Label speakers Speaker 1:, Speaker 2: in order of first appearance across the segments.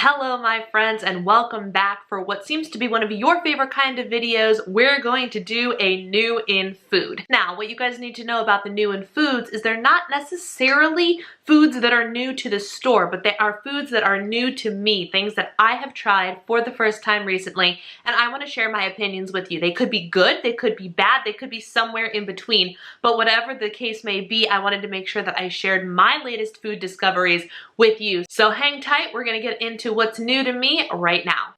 Speaker 1: Hello my friends and welcome back for what seems to be one of your favorite kind of videos. We're going to do a new in food. Now what you guys need to know about the new in foods is they're not necessarily foods that are new to the store, but they are foods that are new to me, things that I have tried for the first time recently, and I want to share my opinions with you. They could be good, they could be bad, they could be somewhere in between, but whatever the case may be, I wanted to make sure that I shared my latest food discoveries with you. So hang tight, we're gonna get into what's new to me right now.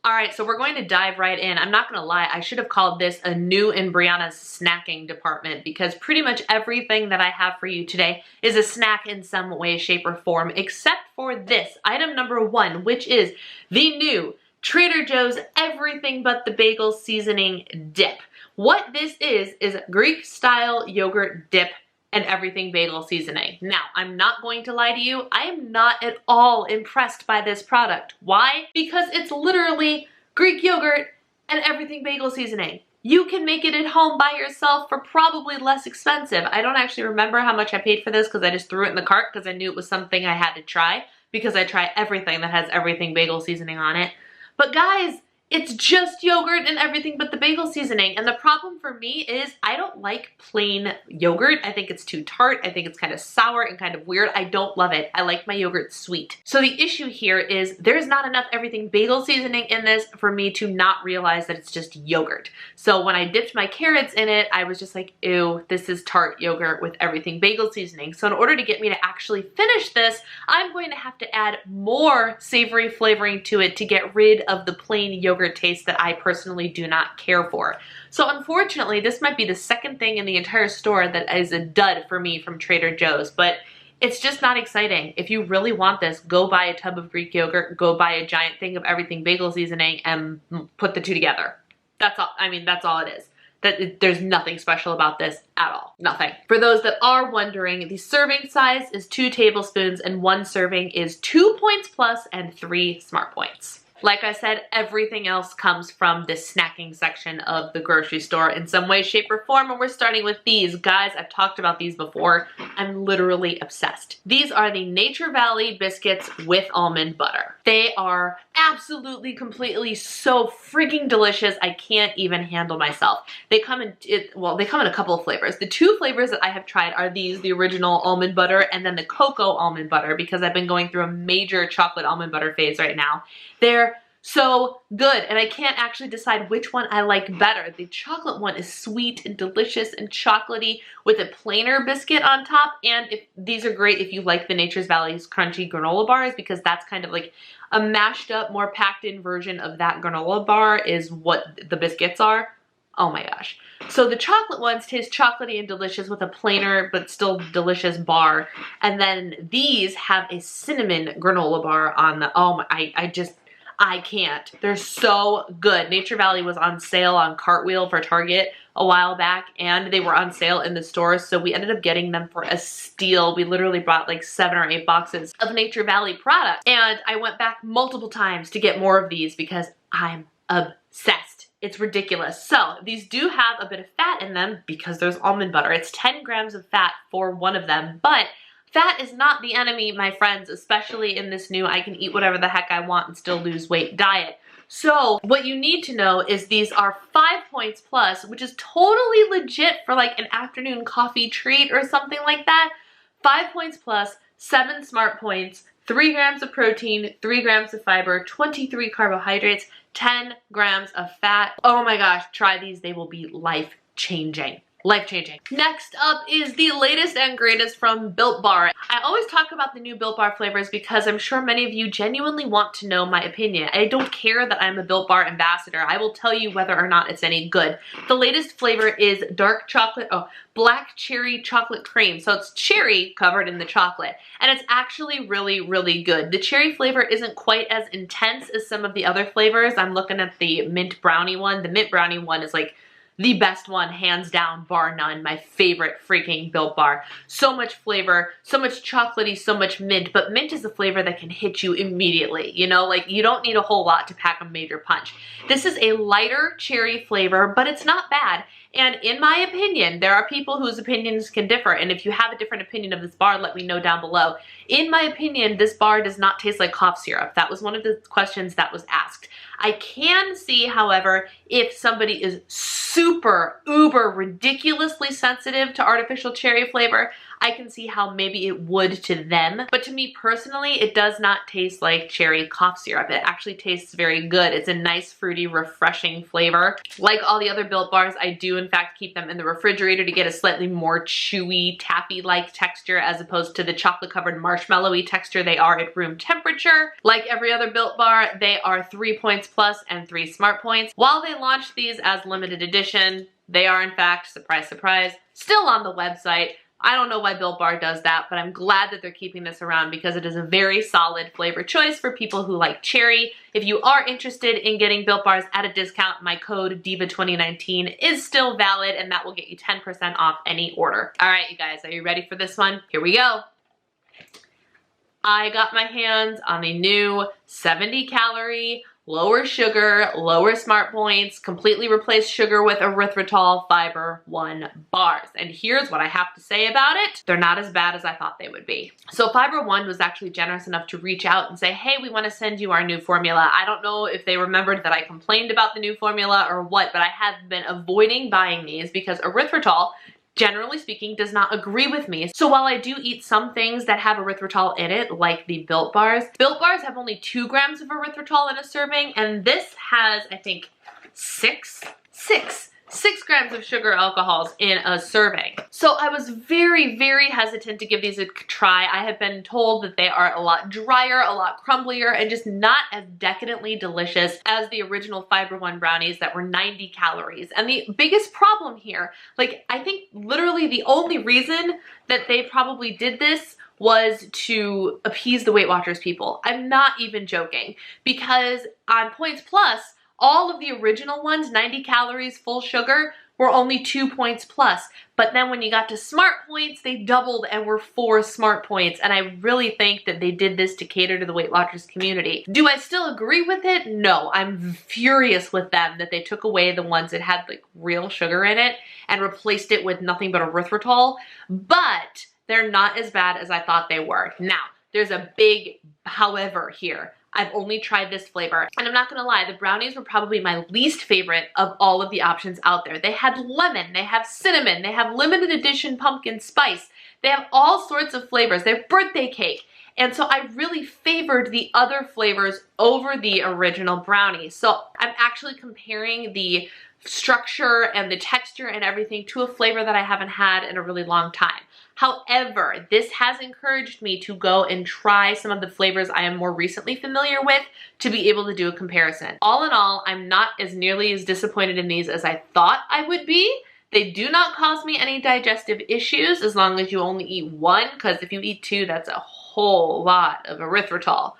Speaker 1: Alright, so we're going to dive right in. I'm not gonna lie, I should have called this a new in Brianna's snacking department because pretty much everything that I have for you today is a snack in some way, shape, or form, except for this, item number one, which is the new Trader Joe's Everything But the Bagel Seasoning Dip. What this is Greek-style yogurt dip and everything bagel seasoning. Now, I'm not going to lie to you, I am not at all impressed by this product. Why? Because it's literally Greek yogurt and everything bagel seasoning. You can make it at home by yourself for probably less expensive. I don't actually remember how much I paid for this because I just threw it in the cart because I knew it was something I had to try because I try everything that has everything bagel seasoning on it. But guys, it's just yogurt and everything but the bagel seasoning. And the problem for me is I don't like plain yogurt. I think it's too tart. I think it's kind of sour and kind of weird. I don't love it. I like my yogurt sweet. So the issue here is there's not enough everything bagel seasoning in this for me to not realize that it's just yogurt. So when I dipped my carrots in it, I was just like, ew, this is tart yogurt with everything bagel seasoning. So in order to get me to actually finish this, I'm going to have to add more savory flavoring to it to get rid of the plain yogurt taste that I personally do not care for. So unfortunately, this might be the second thing in the entire store that is a dud for me from Trader Joe's, but it's just not exciting. If you really want this, go buy a tub of Greek yogurt, go buy a giant thing of everything bagel seasoning and put the two together. That's all. I mean, that's all it is. There's nothing special about this at all. Nothing. For those that are wondering, the serving size is 2 tablespoons and 1 serving is 2 points plus and 3 smart points. Like I said, everything else comes from the snacking section of the grocery store in some way, shape, or form, and we're starting with these. Guys, I've talked about these before. I'm literally obsessed. These are the Nature Valley biscuits with almond butter. They are absolutely, completely so freaking delicious. I can't even handle myself. They come in, they come in a couple of flavors. The 2 flavors that I have tried are these, the original almond butter and then the cocoa almond butter, because I've been going through a major chocolate almond butter phase right now. They're so good, and I can't actually decide which one I like better. The chocolate one is sweet and delicious and chocolatey with a plainer biscuit on top, and these are great if you like the Nature's Valley's crunchy granola bars, because that's kind of like a mashed up, more packed in version of that granola bar is what the biscuits are. Oh my gosh. So the chocolate ones taste chocolatey and delicious with a plainer but still delicious bar, and then these have a cinnamon granola bar on the, oh my, I can't. They're so good. Nature Valley was on sale on Cartwheel for Target a while back, and they were on sale in the stores, so we ended up getting them for a steal. We literally bought like 7 or 8 boxes of Nature Valley products, and I went back multiple times to get more of these because I'm obsessed. It's ridiculous. So these do have a bit of fat in them because there's almond butter. It's 10 grams of fat for one of them, but fat is not the enemy, my friends, especially in this new I can eat whatever the heck I want and still lose weight diet. So what you need to know is these are 5 points plus, which is totally legit for like an afternoon coffee treat or something like that. 5 points plus, 7 smart points, 3 grams of protein, 3 grams of fiber, 23 carbohydrates, 10 grams of fat. Oh my gosh, try these. They will be life-changing. Life-changing. Next up is the latest and greatest from Built Bar. I always talk about the new Built Bar flavors because I'm sure many of you genuinely want to know my opinion. I don't care that I'm a Built Bar ambassador. I will tell you whether or not it's any good. The latest flavor is dark chocolate, black cherry chocolate cream. So it's cherry covered in the chocolate, and it's actually really, really good. The cherry flavor isn't quite as intense as some of the other flavors. I'm looking at the mint brownie one. The mint brownie one is like the best one, hands down, bar none. My favorite freaking Built Bar. So much flavor, so much chocolatey, so much mint, but mint is a flavor that can hit you immediately. You know, like you don't need a whole lot to pack a major punch. This is a lighter cherry flavor, but it's not bad. And in my opinion, there are people whose opinions can differ, and if you have a different opinion of this bar, let me know down below. In my opinion, this bar does not taste like cough syrup. That was one of the questions that was asked. I can see, however, if somebody is super, uber, ridiculously sensitive to artificial cherry flavor, I can see how maybe it would to them. But to me personally, it does not taste like cherry cough syrup. It actually tastes very good. It's a nice, fruity, refreshing flavor. Like all the other Built Bars, I do in fact keep them in the refrigerator to get a slightly more chewy, taffy-like texture as opposed to the chocolate-covered marshmallowy texture they are at room temperature. Like every other Built Bar, they are 3 points plus and 3 smart points. While they launched these as limited edition, they are in fact, surprise, surprise, still on the website. I don't know why Built Bar does that, but I'm glad that they're keeping this around because it is a very solid flavor choice for people who like cherry. If you are interested in getting Built Bars at a discount, my code DIVA2019 is still valid, and that will get you 10% off any order. All right, you guys, are you ready for this one? Here we go. I got my hands on the new 70-calorie, lower sugar, lower smart points, completely replaced sugar with erythritol Fiber One bars. And here's what I have to say about it. They're not as bad as I thought they would be. So Fiber One was actually generous enough to reach out and say, hey, we want to send you our new formula. I don't know if they remembered that I complained about the new formula or what, but I have been avoiding buying these because erythritol, generally speaking, does not agree with me. So while I do eat some things that have erythritol in it, like the Built Bars have only 2 grams of erythritol in a serving, and this has, I think, 6 grams of sugar alcohols in a serving. So I was very, very hesitant to give these a try. I have been told that they are a lot drier, a lot crumblier, and just not as decadently delicious as the original Fiber One brownies that were 90 calories. And the biggest problem here, like I think literally the only reason that they probably did this was to appease the Weight Watchers people. I'm not even joking, because on Points Plus, all of the original ones, 90 calories, full sugar, were only 2 points plus. But then when you got to Smart Points, they doubled and were 4 Smart Points. And I really think that they did this to cater to the Weight Watchers community. Do I still agree with it? No. I'm furious with them that they took away the ones that had like real sugar in it and replaced it with nothing but erythritol. But they're not as bad as I thought they were. Now, there's a big however here. I've only tried this flavor, and I'm not gonna lie, the brownies were probably my least favorite of all of the options out there. They had lemon, they have cinnamon, they have limited edition pumpkin spice, they have all sorts of flavors, they have birthday cake. And so I really favored the other flavors over the original brownie. So I'm actually comparing the structure and the texture and everything to a flavor that I haven't had in a really long time. However, this has encouraged me to go and try some of the flavors I am more recently familiar with to be able to do a comparison. All in all, I'm not as nearly as disappointed in these as I thought I would be. They do not cause me any digestive issues as long as you only eat one, because if you eat 2, that's a whole lot of erythritol.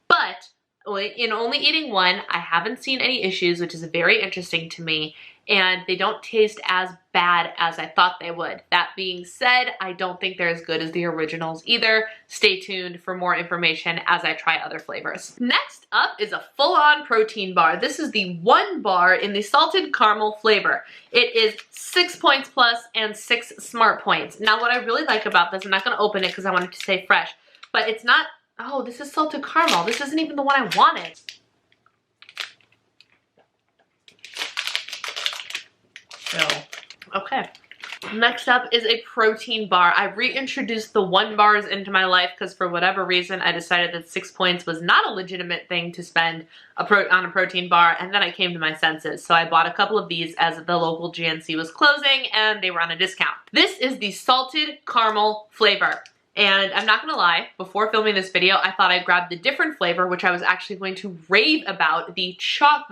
Speaker 1: But in only eating 1, I haven't seen any issues, which is very interesting to me, and they don't taste as bad as I thought they would. That being said, I don't think they're as good as the originals either. Stay tuned for more information as I try other flavors. Next up is a full-on protein bar. This is the 1 bar in the salted caramel flavor. It is 6 points plus and 6 smart points. Now what I really like about this, I'm not gonna open it because I want it to stay fresh, but it's not, oh, this is salted caramel. This isn't even the one I wanted. Okay. Next up is a protein bar. I reintroduced the 1 bars into my life because for whatever reason I decided that 6 points was not a legitimate thing to spend on a protein bar, and then I came to my senses. So I bought a couple of these as the local GNC was closing and they were on a discount. This is the salted caramel flavor. And I'm not gonna lie, before filming this video, I thought I'd grab the different flavor, which I was actually going to rave about, the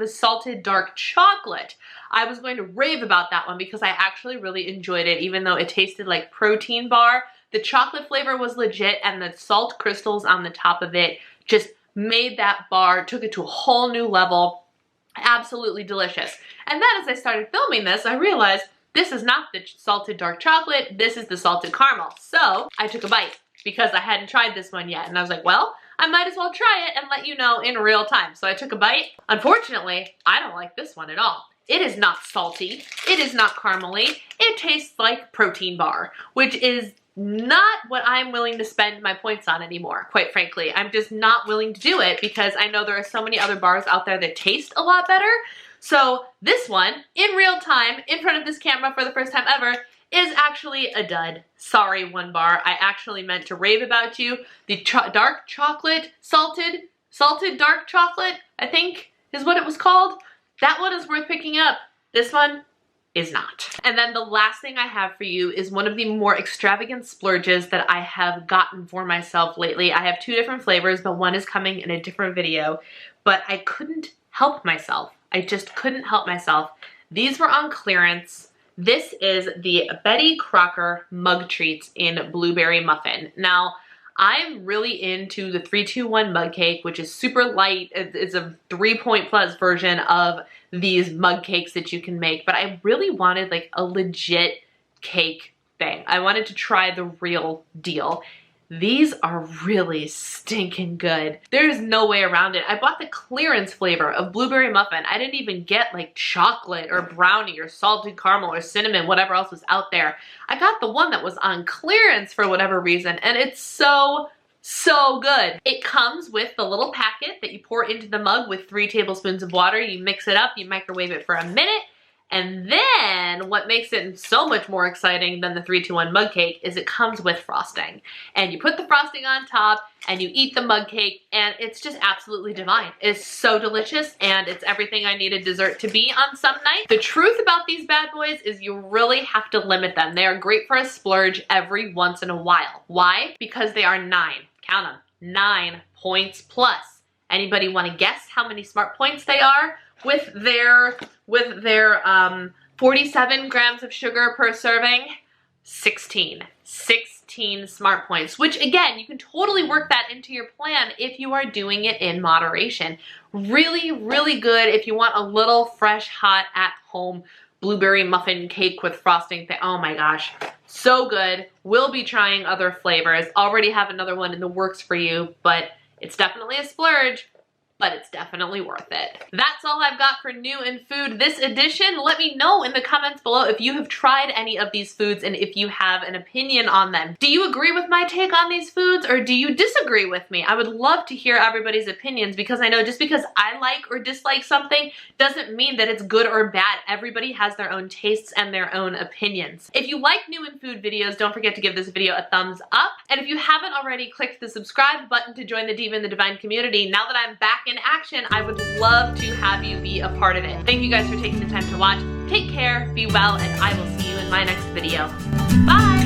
Speaker 1: salted dark chocolate. I was going to rave about that one because I actually really enjoyed it, even though it tasted like protein bar. The chocolate flavor was legit, and the salt crystals on the top of it just made that bar, took it to a whole new level. Absolutely delicious. And then as I started filming this, I realized this is not the salted dark chocolate, this is the salted caramel. So I took a bite because I hadn't tried this one yet. And I was like, well, I might as well try it and let you know in real time. So I took a bite. Unfortunately, I don't like this one at all. It is not salty. It is not caramely. It tastes like protein bar, which is not what I'm willing to spend my points on anymore, quite frankly. I'm just not willing to do it because I know there are so many other bars out there that taste a lot better. So this one, in real time, in front of this camera for the first time ever, is actually a dud. Sorry, One Bar. I actually meant to rave about you. The dark chocolate, salted dark chocolate, I think is what it was called. That one is worth picking up. This one is not. And then the last thing I have for you is one of the more extravagant splurges that I have gotten for myself lately. I have two different flavors, but one is coming in a different video, but I couldn't help myself. I just couldn't help myself. These were on clearance. This is the Betty Crocker Mug Treats in Blueberry Muffin. Now, I'm really into the 3-2-1 mug cake, which is super light. It's a 3-point plus version of these mug cakes that you can make, but I really wanted like a legit cake thing. I wanted to try the real deal. These are really stinking good. There's no way around it. I bought the clearance flavor of Blueberry Muffin. I didn't even get like chocolate or brownie or salted caramel or cinnamon, whatever else was out there. I got the one that was on clearance for whatever reason, and it's so good. It comes with the little packet that you pour into the mug with 3 tablespoons of water. You mix it up, you microwave it for a minute, and then what makes it so much more exciting than the 3-2-1 mug cake is it comes with frosting. And you put the frosting on top and you eat the mug cake, and it's just absolutely divine. It's so delicious, and it's everything I need a dessert to be on some night. The truth about these bad boys is you really have to limit them. They are great for a splurge every once in a while. Why? Because they are 9, count them, 9 points plus. Anybody want to guess how many smart points they are? With their 47 grams of sugar per serving, 16 smart points, which again, you can totally work that into your plan if you are doing it in moderation. Really, really good if you want a little fresh, hot, at home blueberry muffin cake with frosting thing. Oh my gosh, so good. We'll be trying other flavors. Already have another one in the works for you, but it's definitely a splurge, but it's definitely worth it. That's all I've got for new in food this edition. Let me know in the comments below if you have tried any of these foods and if you have an opinion on them. Do you agree with my take on these foods, or do you disagree with me? I would love to hear everybody's opinions, because I know just because I like or dislike something doesn't mean that it's good or bad. Everybody has their own tastes and their own opinions. If you like new in food videos, don't forget to give this video a thumbs up. And if you haven't already, click the subscribe button to join the Diva and the Divine community. Now that I'm back in action, I would love to have you be a part of it. Thank you guys for taking the time to watch. Take care, be well, and I will see you in my next video. Bye!